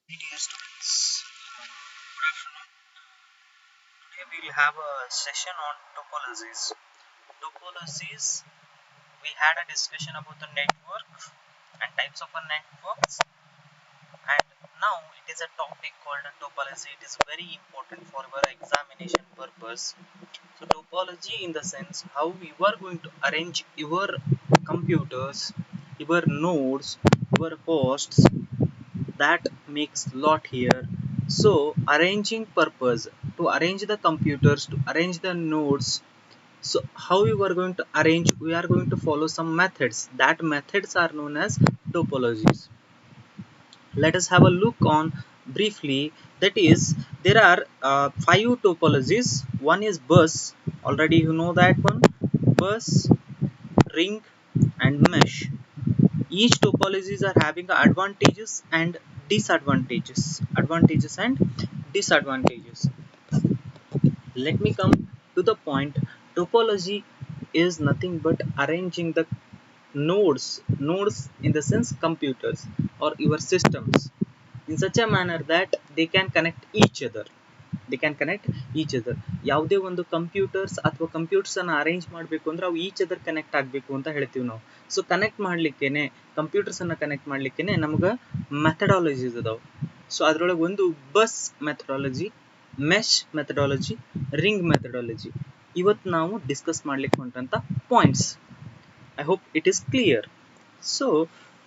Dear students, good afternoon. Today we will have a session on topologies. Topologies, we had a discussion about the network and types of a networks, and now it is a topic called a topology. It is very important for our examination purpose. So topology in the sense how you are going to arrange your computers, your nodes, your hosts, that makes lot here. So arranging purpose, to arrange the computers, to arrange the nodes. So how we are going to arrange, we are going to follow some methods. That methods are known as topologies. Let us have a look on briefly. That is, there are five topologies. One is bus, already you know that one. Bus, ring, and mesh. Each topologies are having advantages and disadvantages and disadvantages. Let me come to the point. Topology is nothing but arranging the nodes in the sense computers or your systems in such a manner that they can connect each other. ಯಾವುದೇ ಒಂದು computers ಅಥವಾ computers ಅನ್ನು arrange ಮಾಡಬೇಕು ಅಂದ್ರೆ ಅವು each other connect ಆಗಬೇಕು ಅಂತ ಹೇಳ್ತೀವಿ ನಾವು. ಸೊ ಕನೆಕ್ಟ್ ಮಾಡ್ಲಿಕ್ಕೇನೆ, ಕಂಪ್ಯೂಟರ್ಸ್ ಅನ್ನ ಕನೆಕ್ಟ್ ಮಾಡ್ಲಿಕ್ಕೇನೆ ನಮ್ಗೆ ಮೆಥಡಾಲಜೀಸ್ ಅದಾವ. ಸೊ ಅದ್ರೊಳಗೆ ಒಂದು bus methodology, mesh methodology, ring methodology ಇವತ್ತು ನಾವು ಡಿಸ್ಕಸ್ ಮಾಡ್ಲಿಕ್ಕೆ ಹೊಂಟಂತ points. I hope it is clear. So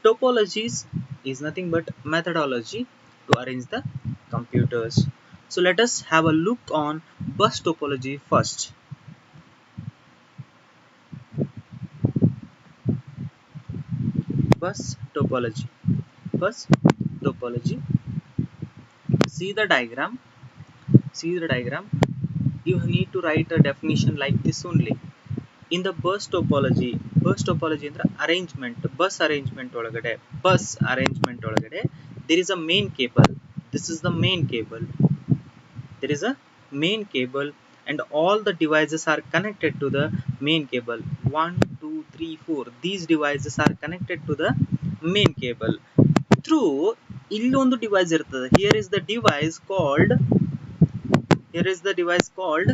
topologies is nothing but methodology to arrange the computers. So let us have a look on bus topology first. Bus topology. Bus topology. See the diagram. See the diagram. You need to write a definition like this only. In the bus topology ಅಂದ್ರೆ arrangement, bus arrangement ಒಳಗಡೆ there is a main cable. This is the main cable. There is a main cable and all the devices are connected to the main cable. 1 2 3 4 these devices are connected to the main cable through illondu device irtade. Here is the device called,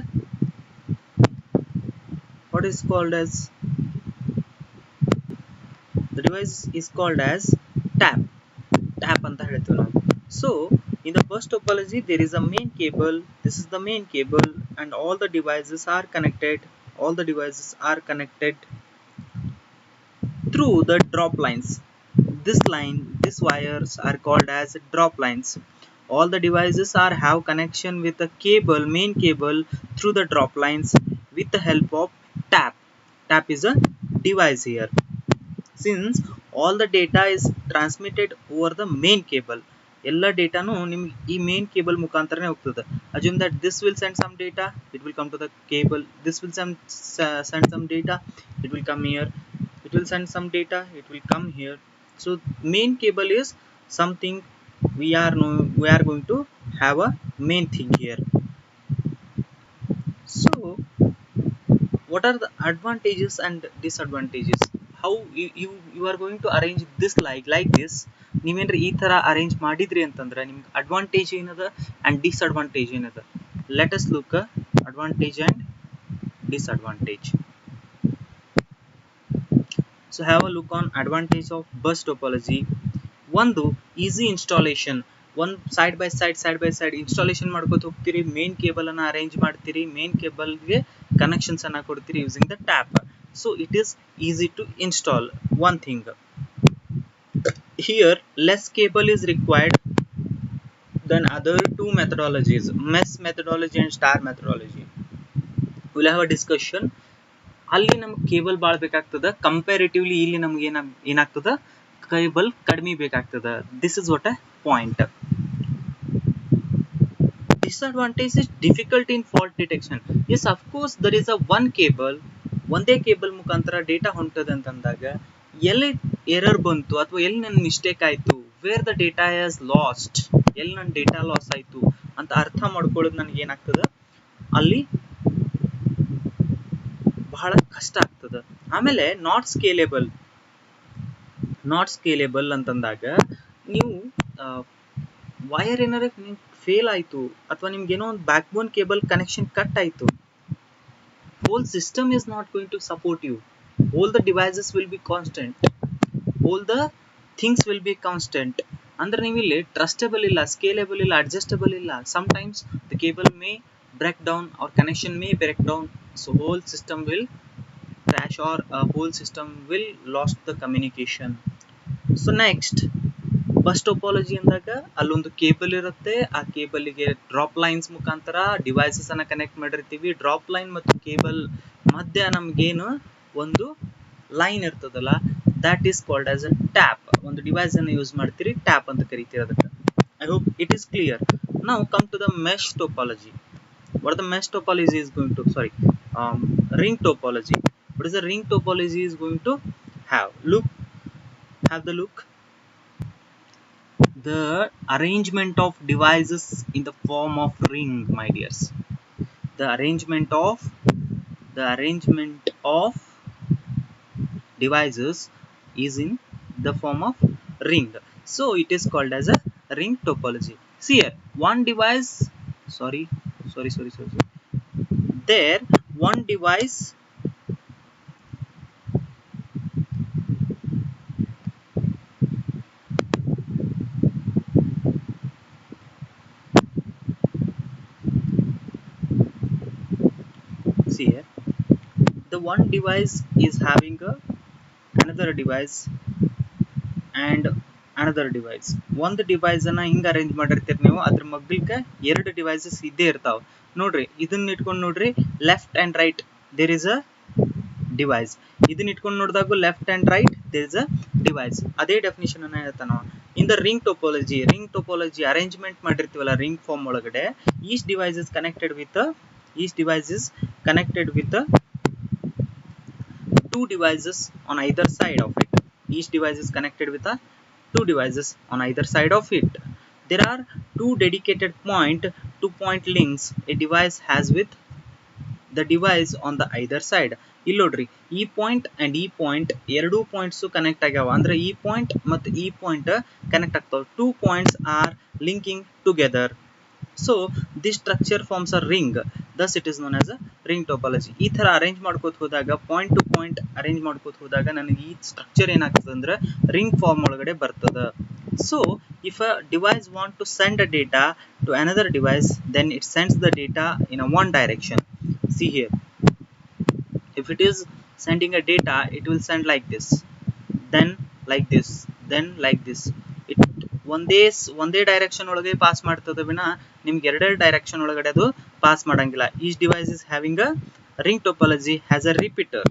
what is called as, the device is called as tap anta ಹೇಳ್ತೀವಿ ನಾವು. So in the bus topology there is a main cable. This is the main cable and all the devices are connected through the drop lines. These wires are called as drop lines. All the devices are have connection with the main cable through the drop lines with the help of tap is a device here. Since all the data is transmitted over the main cable, ಎಲ್ಲ ಡೇಟಾನು ನಿಮ್ಗೆ ಈ main cable ಮುಖಾಂತರನೇ ಹೋಗ್ತದೆ. Assume that this will send some data, it will come to the cable. This will send some data, it will come here. It will send some data, it will come here. So main cable is something we are going to have a main thing here. So what are the advantages and disadvantages? How you are going to arrange this like this. ನೀವೇನ್ರಿ ಈ ತರ arrange ಮಾಡಿದ್ರಿ ಅಂತಂದ್ರೆ ನಿಮ್ಗೆ advantage ಏನದ and disadvantage ಏನದ. Let us look advantage and disadvantage. So have a look on advantage of bus topology. ಒಂದು easy installation. one side by side installation ಮಾಡ್ಕೋತ ಹೋಗ್ತೀರಿ. ಮೇನ್ ಕೇಬಲ್ ಅನ್ನ ಅರೇಂಜ್ ಮಾಡ್ತೀರಿ, ಮೇನ್ ಕೇಬಲ್ ಗೆ ಕನೆಕ್ಷನ್ಸ್ ಅನ್ನ ಕೊಡ್ತೀರಿ using the tap. So it is easy to install. One thing here, less cable is required than other two methodologies, mesh methodology and star methodology. We'll have a discussion. ಅಲ್ಲಿ ನಮ್ಗೆ cable ಭಾಳ ಬೇಕಾಗ್ತದ, comparatively ಇಲ್ಲಿ ನಮ್ಗೆ ಏನಾಗ್ತದ, cable ಕಡಿಮೆ ಬೇಕಾಗ್ತದ. This is what a point. Disadvantage is difficult in fault detection. Yes, of course there is a one cable, ಒಂದೇ ಕೇಬಲ್ ಮುಖಾಂತರ ಡೇಟಾ ಹೊಂಟದ ಅಂತಂದಾಗ ಎಲ್ಲಿ ಎರರ್ ಬಂತು ಅಥವಾ ಎಲ್ಲಿ ನನ್ನ ಮಿಸ್ಟೇಕ್ ಆಯ್ತು, where the data has lost, ಎಲ್ಲಿ ನನ್ನ ಡೇಟಾ ಲಾಸ್ ಆಯ್ತು ಅಂತ ಅರ್ಥ ಮಾಡ್ಕೊಳ್ಳೋದು ನನಗೆ ಏನಾಗ್ತದ, ಅಲ್ಲಿ ಬಹಳ ಕಷ್ಟ ಆಗ್ತದ. ಆಮೇಲೆ ನಾಟ್ ಸ್ಕೇಲೇಬಲ್ ಅಂತಂದಾಗ ನೀವು ವೈರ್ ಏನಾರ ಫೇಲ್ ಆಯಿತು ಅಥವಾ ನಿಮ್ಗೇನೋ ಒಂದು ಬ್ಯಾಕ್ ಬೋನ್ ಕೇಬಲ್ ಕನೆಕ್ಷನ್ ಕಟ್ ಆಯಿತು, whole system is not going to support you. All the devices will be constant, all the things will be constant. ಅಂದ್ರೆ ನೀವು ಇಲ್ಲಿ ಟ್ರಸ್ಟಬಲ್ ಇಲ್ಲ, ಸ್ಕೇಲೆಬಲ್ ಇಲ್ಲ, ಅಡ್ಜಸ್ಟಬಲ್ ಇಲ್ಲ. sometimes the cable may break down or connection may break down, so whole system will crash or whole system will lost the communication. So next, bus topology ಅಂದಾಗ ಅಲ್ಲೊಂದು cable ಇರುತ್ತೆ, ಆ ಕೇಬಲ್ಗೆ drop lines ಮುಖಾಂತರ devices ಅನ್ನ connect ಮಾಡಿರ್ತೀವಿ. Drop line ಮತ್ತು cable ಮಧ್ಯ ನಮ್ಗೇನು ಒಂದು ಲೈನ್ ಇರ್ತದಲ್ಲ, that is called as a tap. ಒಂದು ಡಿವೈಸ್ ಅನ್ನು ಯೂಸ್ ಮಾಡ್ತೀರಿ, ಟ್ಯಾಪ್ ಅಂತ ಕರಿತೀರಿ ಅದಕ್ಕೆ. I hope it is clear. Now come to the mesh topology. What the mesh topology is going to, ring topology. What is the ring topology is going to have? Have the look. The arrangement of devices in the form of ring, my dears. The arrangement of devices is in the form of ring, so it is called as a ring topology. See here, one device, sorry, there one device see here, the one device is having another device and another device. ಒಂದು device ಅನ್ನ ಹಿಂಗ arrange ಮಾಡಿರ್ತೀರಿ ನೀವು, ಅದ್ರ ಮಗ್ಗಲ್ಕ ಎರಡು devices ಇದ್ದೇ ಇರ್ತಾವ ನೋಡ್ರಿ. ಇದನ್ನ ಇಟ್ಕೊಂಡು ನೋಡ್ರಿ, left and right there is a device. ಇದನ್ನ ಇಟ್ಕೊಂಡು ನೋಡಿದಾಗ left and right there is a device. ಅದೇ ಡೆಫಿನಿಷನ್ ಅನ್ನ ಹೇಳ್ತಾನ. In the ring topology arrangement ಮಾಡಿರ್ತೀವಲ್ಲ ರಿಂಗ್ ಫಾರ್ಮ್ ಒಳಗಡೆ, each device is connected with two devices on either side of it. Each device is connected with two devices on either side of it. There are two dedicated point-to-point links a device has with the device on the either side. ಇಲ್ಲಿ ನೋಡ್ರಿ, ಈ point and ಈ point ಎರಡೂ points connect ಆಗ್ಯಾವ. ಅಂದ್ರೆ ಈ point ಮತ್ತು ಈ ಪಾಯಿಂಟ್ ಕನೆಕ್ಟ್ ಆಗ್ತಾವ. Two points are linking together. So this structure forms a ring, thus it is known as a ring topology. ಈ ತರ ಅರೇಂಜ್ ಮಾಡ್ಕೋತ ಹೋದಾಗ, ಪಾಯಿಂಟ್ ಟು ಪಾಯಿಂಟ್ ಅರೇಂಜ್ ಮಾಡ್ಕೋತ ಹೋದಾಗ ನನಗೆ ಈ ಸ್ಟ್ರಕ್ಚರ್ ಏನಾಗ್ತದೆ ಅಂದ್ರೆ ರಿಂಗ್ ಫಾರ್ಮ್ ಒಳಗಡೆ ಬರ್ತದೆ. So if a device want to send a data to another device, then it sends the data in a one direction. See here, if it is sending a data, it will send like this, then like this, then like this. it ಒಂದೇ direction ಒಳಗೆ pass ಮಾಡ್ತದೆ ವಿನ ನಿಮ್ಗೆ ಎರಡೆರಡು direction ಒಳಗಡೆ ಅದು pass ಮಾಡಂಗಿಲ್ಲ. Each device is having a ring topology has a repeater.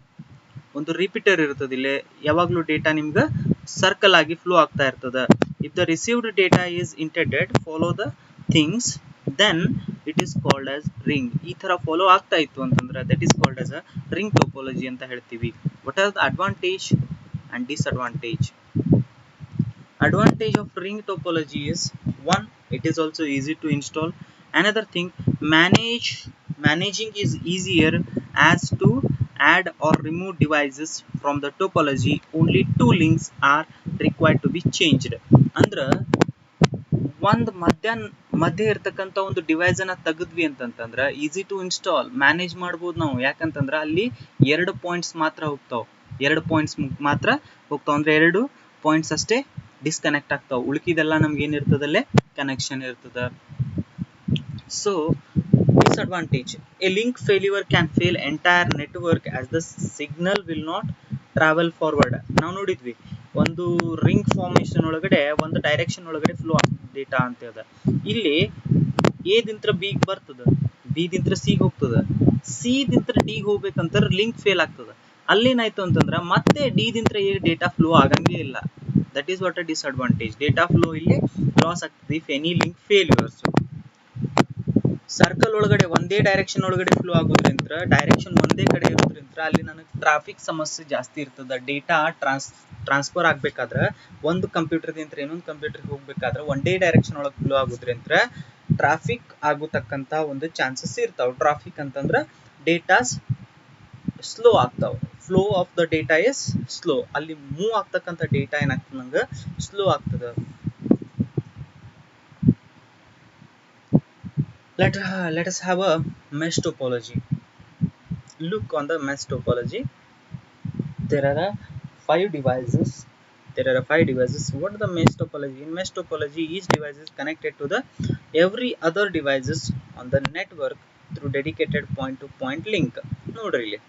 ಒಂದು ರಿಪೀಟರ್ ಇರ್ತದೆ. ಇಲ್ಲಿ ಯಾವಾಗಲೂ ಡೇಟಾ ನಿಮ್ಗೆ ಸರ್ಕಲ್ ಆಗಿ ಫ್ಲೋ ಆಗ್ತಾ ಇರ್ತದೆ. If the received data is intended follow the things, then it is called as ring. ಈ ತರ ಫಾಲೋ ಆಗ್ತಾ ಇತ್ತು ಅಂತಂದ್ರೆ that is called as a ring topology ಅಂತ ಹೇಳ್ತೀವಿ. What are the advantage and disadvantage? Advantage of ring topology is, one, it is also easy to install. Another thing, managing is easier as to add or remove devices from the topology. Only two links are required to be changed. ಅಂದ್ರೆ ಒಂದು ಮಧ್ಯ ಇರ್ತಕ್ಕಂಥ ಒಂದು device ಅನ್ನ ತೆಗೆದ್ವಿ ಅಂತಂತಂದ್ರೆ easy to install, manage ಮಾಡ್ಬೋದು ನಾವು. ಯಾಕಂತಂದ್ರೆ ಅಲ್ಲಿ ಎರಡು ಪಾಯಿಂಟ್ಸ್ ಮಾತ್ರ ಹೋಗ್ತಾವ ಅಂದ್ರೆ ಎರಡು ಪಾಯಿಂಟ್ಸ್ ಅಷ್ಟೇ ಡಿಸ್ಕನೆಕ್ಟ್ ಆಗ್ತಾವ. ಉಳಿಕಿದೆಲ್ಲ ನಮ್ಗೆ ಏನಿರ್ತದಲ್ಲೇ ಕನೆಕ್ಷನ್ ಇರ್ತದ. So disadvantage, a link failure can fail entire network as the signal will not travel forward. ನಾವು ನೋಡಿದ್ವಿ ಒಂದು ರಿಂಗ್ ಫಾರ್ಮೇಶನ್ ಒಳಗಡೆ ಒಂದು ಡೈರೆಕ್ಷನ್ ಒಳಗಡೆ ಫ್ಲೋ ಆಗ್ತದೆ ಡೇಟಾ ಅಂತ ಅದ. ಇಲ್ಲಿ ಎ ದಿಂತ್ರ ಬಿಗ್ ಬರ್ತದ, ಬಿ ದಿಂತ್ರ ಸಿ ಹೋಗ್ತದ, ಸಿ ದಿಂತ್ರ ಡಿ ಹೋಗ್ಬೇಕಂತ ಲಿಂಕ್ ಫೇಲ್ ಆಗ್ತದ. ಅಲ್ಲೇನಾಯ್ತು ಅಂತಂದ್ರ ಮತ್ತೆ ಡಿ ದಿಂತ್ರ ಎ ಡೇಟಾ ಫ್ಲೋ ಆಗಂಗೇ ಇಲ್ಲ. That is what a disadvantage. Data flow ಇಲ್ಲಿ ಲಾಸ್ ಆಗ್ತದೆ if any link failures. Circle ಒಳಗಡೆ ಒಂದೇ ಡೈರೆಕ್ಷನ್ ಒಳಗಡೆ ಫ್ಲೋ ಆಗೋದ್ರಿಂದ, ಡೈರೆಕ್ಷನ್ ಒಂದೇ ಕಡೆ ಇರೋದ್ರಿಂದ ಅಲ್ಲಿ ನನಗೆ ಟ್ರಾಫಿಕ್ ಸಮಸ್ಯೆ ಜಾಸ್ತಿ ಇರ್ತದೆ. ಡೇಟಾ ಟ್ರಾನ್ಸ್ಫರ್ ಆಗ್ಬೇಕಾದ್ರೆ ಒಂದು ಕಂಪ್ಯೂಟರ್ದಿಂದ ಇನ್ನೊಂದು ಕಂಪ್ಯೂಟರ್ಗೆ ಹೋಗ್ಬೇಕಾದ್ರೆ ಒಂದೇ ಡೈರೆಕ್ಷನ್ ಒಳಗೆ ಫ್ಲೋ ಆಗೋದ್ರಿಂದ ಟ್ರಾಫಿಕ್ ಆಗತಕ್ಕಂತ ಒಂದು ಚಾನ್ಸಸ್ ಇರ್ತಾವ. ಟ್ರಾಫಿಕ್ ಅಂತಂದ್ರೆ ಡೇಟಾಸ್ ಸ್ಲೋ ಆಗ್ತಾವ. Flow of the data is slow. ಅಲ್ಲಿ ಮೂವ್ ಆಗ್ತಕ್ಕಂಥ ಡೇಟಾ ಏನಾಗ್ತದೆ ನಂಗೆ ಸ್ಲೋ ಆಗ್ತದೆ. Let us have a mesh topology. Look on the mesh topology. There are five devices. What is the mesh topology? In mesh topology, each device is connected to the every other devices on the network through dedicated point-to-point link. Nodri ಇಲ್ಲಿ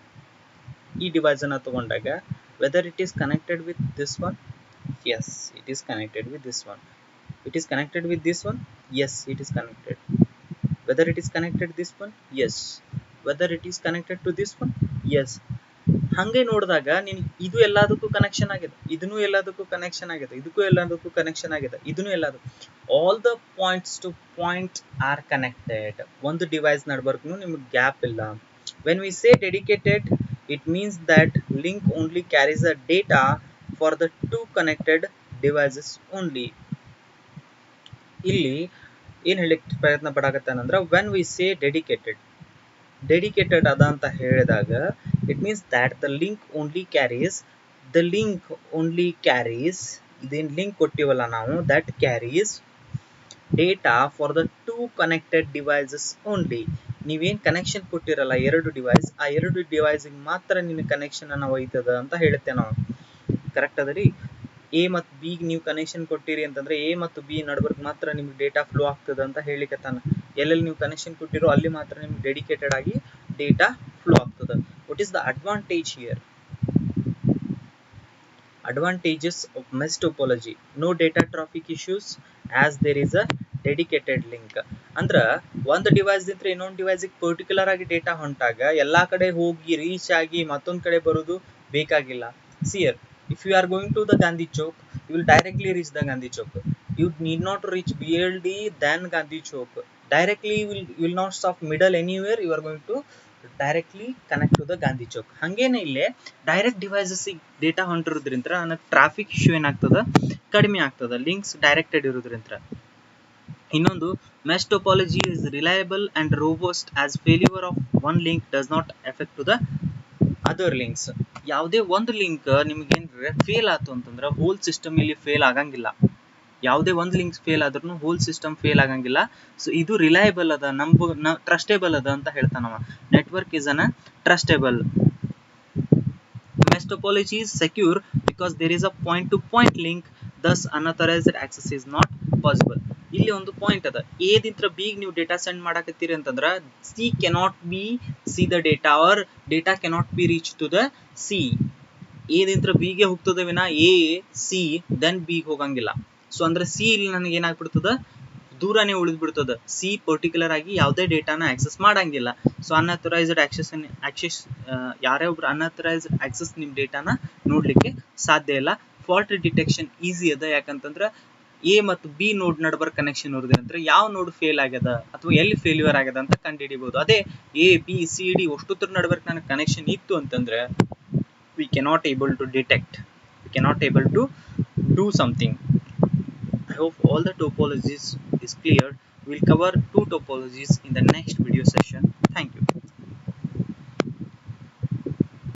ಈ device ಅನ್ನು ತಗೊಂಡಾಗ whether it is connected with this one, yes, it is connected with this one. It is connected with this one, yes, it is connected. Whether it is connected this one, yes. Whether it is connected to this one, yes. ಹಂಗೆ ನೋಡಿದಾಗ ನೀನು ಇದು ಎಲ್ಲದಕ್ಕೂ connection ಆಗಿದೆ, ಇದನ್ನು ಎಲ್ಲದಕ್ಕೂ connection ಆಗಿದೆ, ಇದಕ್ಕೂ ಎಲ್ಲದಕ್ಕೂ ಕನೆಕ್ಷನ್ ಆಗಿದೆ, ಇದನ್ನು ಎಲ್ಲದಕ್ಕೂ all the points to point are connected. ಒಂದು ಡಿವೈಸ್ ನಡ್ಬರ್ಕು ನಿಮಗೆ ಗ್ಯಾಪ್ ಇಲ್ಲ. When we say dedicated, it means that link only carries a data for the two connected devices only. ಇಲ್ಲಿ ಏನು ಹೇಳಕ್ಕೆ ಪ್ರಯತ್ನ ಪಡಾಕತ್ತಾನಂದ್ರೆ when we say dedicated ಅದ ಅಂತ ಹೇಳಿದಾಗ it means that the link only carries ಇದೇನು ಲಿಂಕ್ ಕೊಟ್ಟಿವಲ್ಲ ನಾವು, that carries data for the two connected devices only. ನೀವೇನು ಕನೆಕ್ಷನ್ ಕೊಟ್ಟಿರಲ್ಲ ಎರಡು ಡಿವೈಸ್, ಆ ಎರಡು ಡಿವೈಸಿಗೆ ಮಾತ್ರ ನಿನ್ನ ಕನೆಕ್ಷನ್ ಅನ್ನು ಒಯ್ತದ ಅಂತ ಹೇಳುತ್ತೆ ನಾವು. ಕರೆಕ್ಟ್ ಅದ ರೀ. ಎ ಮತ್ತು ಬಿಗೆ ನೀವು ಕನೆಕ್ಷನ್ ಕೊಟ್ಟಿರಿ ಅಂತಂದ್ರೆ ಎ ಮತ್ತು ಬಿ ನಡ್ಬರ್ಕ್ ಮಾತ್ರ ನಿಮ್ಗೆ ಡೇಟಾ ಫ್ಲೋ ಆಗ್ತದೆ ಅಂತ ಹೇಳಿಕತ್ತಾನ. ಎಲ್ಲೆಲ್ಲಿ ನೀವು ಕನೆಕ್ಷನ್ ಕೊಟ್ಟಿರೋ ಅಲ್ಲಿ ಮಾತ್ರ ನಿಮ್ಗೆ ಡೆಡಿಕೇಟೆಡ್ ಆಗಿ ಡೇಟಾ ಫ್ಲೋ ಆಗ್ತದೆ. What is the advantage here? Advantages of mesh topology: no data traffic issues as there is a dedicated link. ಅಂದ್ರೆ ಒಂದು ಡಿವೈಸ್ ಇದ್ರೆ ಇನ್ನೊಂದು ಡಿವೈಸಿಗೆ ಪರ್ಟಿಕ್ಯುಲರ್ ಆಗಿ ಡೇಟಾ ಹೊಂಟಾಗ ಎಲ್ಲಾ ಕಡೆ ಹೋಗಿ ರೀಚ್ ಆಗಿ ಮತ್ತೊಂದು ಕಡೆ ಬರೋದು ಬೇಕಾಗಿಲ್ಲ. ಸಿಯರ್, if you are going to the Gandhi Chowk, you will directly reach the Gandhi Chowk. You need not reach BLD then Gandhi Chowk. Directly you will not stop middle anywhere. You are going to directly connect to the Gandhi Chowk. ಹಂಗೇನೆ ಇಲ್ಲೇ direct devices data ಹೊಂಟಿರೋದ್ರಿಂದ ನನಗೆ traffic issue ಏನಾಗ್ತದೆ, ಕಡಿಮೆ ಆಗ್ತದೆ, links directed ಇರೋದ್ರಿಂದ. ಇನ್ನೊಂದು, mesh topology is reliable and robust as failure of one link does not affect to the other links. ಯಾವುದೇ ಒಂದು ಲಿಂಕ್ ನಿಮಗೇನು ಫೇಲ್ ಆಯ್ತು ಅಂತಂದ್ರೆ ಹೋಲ್ ಸಿಸ್ಟಮ್ ಇಲ್ಲಿ ಫೇಲ್ ಆಗಂಗಿಲ್ಲ. ಯಾವುದೇ ಒಂದು ಲಿಂಕ್ಸ್ ಫೇಲ್ ಆದ್ರೂ ಹೋಲ್ ಸಿಸ್ಟಮ್ ಫೇಲ್ ಆಗಂಗಿಲ್ಲ. ಸೊ ಇದು ರಿಲಯಬಲ್ ಅದ, ಟ್ರಸ್ಟೇಬಲ್ ಅದ ಅಂತ ಹೇಳ್ತಾನವ. Network is untrustable. Mesh topology is secure because there is a point-to-point link, thus unauthorized access is not possible. ಇಲ್ಲಿ ಒಂದು ಪಾಯಿಂಟ್ ಅದ, ಎ ದಿಂತ್ರ ಬಿ ನೀವು ಡೇಟಾ ಸೆಂಡ್ ಮಾಡಕತ್ತೀರಿ ಅಂತಂದ್ರೆ C cannot be C the data or data cannot be reach to the C. A ದಿಂತ್ರ B ಗೆ ಹೋಗ್ತದೆ ವಿನ ಎ ಸಿ ದೆನ್ ಬಿ ಹೋಗಂಗಿಲ್ಲ. ಸೊ ಅಂದ್ರೆ ಸಿ ಇಲ್ಲಿ ನನಗೆ ಏನಾಗ್ಬಿಡ್ತದ, ದೂರನೇ ಉಳಿದು ಬಿಡ್ತದ. ಸಿ ಪರ್ಟಿಕ್ಯುಲರ್ ಆಗಿ ಯಾವುದೇ ಡೇಟಾನ ಆಕ್ಸೆಸ್ ಮಾಡಂಗಿಲ್ಲ. ಸೊ ಅನ್ಅಥರೈಸ್ಡ್ ಆಕ್ಸೆಸ್ ಯಾರೇ ಒಬ್ರು ಅನ್ಅಥರೈಸ್ಡ್ ಆಕ್ಸೆಸ್ ನಿಮ್ಮ ಡೇಟಾನ ನೋಡ್ಲಿಕ್ಕೆ ಸಾಧ್ಯ ಇಲ್ಲ. ಫಾಲ್ಟ್ ಡಿಟೆಕ್ಷನ್ ಈಸಿ ಅದ, ಯಾಕಂತಂದ್ರೆ ಎ ಮತ್ತು ಬಿ ನೋಡ್ ನಡ್ಬರ್ ಕನೆಕ್ಷನ್ ಇರೋದ್ರಿಂದ ಯಾವ ನೋಡ್ ಫೇಲ್ ಆಗ್ಯದ ಅಥವಾ ಎಲ್ಲಿ ಫೇಲ್ಯೂರ್ ಆಗ್ಯದ ಅಂತ ಕಂಡುಹಿಡಿಬಹುದು. ಅದೇ ಎ ಬಿ ಸಿ ಡಿ ಅಷ್ಟೊತ್ತರ ನಡ್ಬರ್ಕ್ ನನಗೆ ಕನೆಕ್ಷನ್ ಇತ್ತು ಅಂತಂದ್ರೆ we cannot able to detect, we cannot able to do something. I hope all the topologies is clear. We'll cover two topologies in the next video session. Thank you.